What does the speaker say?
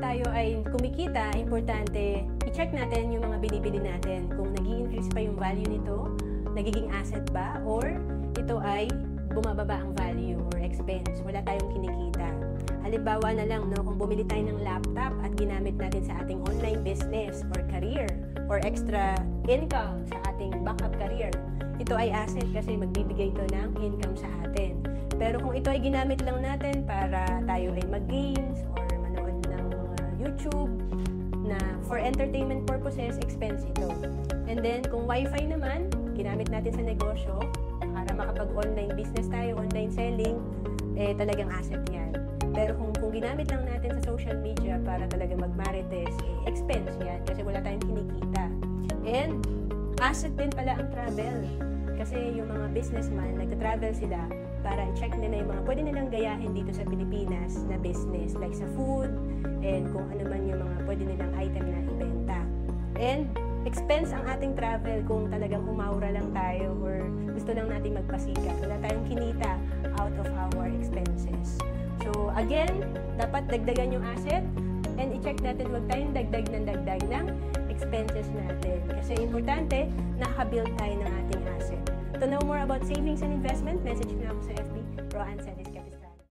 tayo ay kumikita, importante, i-check natin yung mga binibili natin. Kung nag-i-increase pa yung value nito, nagiging asset ba, or ito ay bumababa ang value or expense. Wala tayong kinikita. Halimbawa na lang, no, kung bumili tayo ng laptop at ginamit natin sa ating online business or career or extra income sa ating backup career, ito ay asset kasi magbibigay ito ng income sa atin. Pero kung ito ay ginamit lang natin para tayo ay mag-games or manood ng YouTube na for entertainment purposes, expense ito. And then, kung wifi naman, ginamit natin sa negosyo para makapag-online business tayo, online selling, talagang asset yan. Pero kung ginamit lang natin sa social media para talaga mag-marites, expense yan kasi wala tayong kinikita. And asset din pala ang travel. Kasi yung mga businessman, nagta-travel sila para i-check nila yung mga pwede nilang gayahin dito sa Pilipinas na business, like sa food, and kung ano man yung mga pwede nilang item na ibenta. And expense ang ating travel kung talagang umaura lang tayo or gusto lang natin magpasikat. Wala tayong kinita out of our expenses. So again, dapat dagdagan yung asset and i-check natin, huwag tayong dagdag ng expenses natin. Kasi importante, nakabuild tayo ng ating asset. To know more about savings and investment, message na ako sa FB, Roanne Sanis.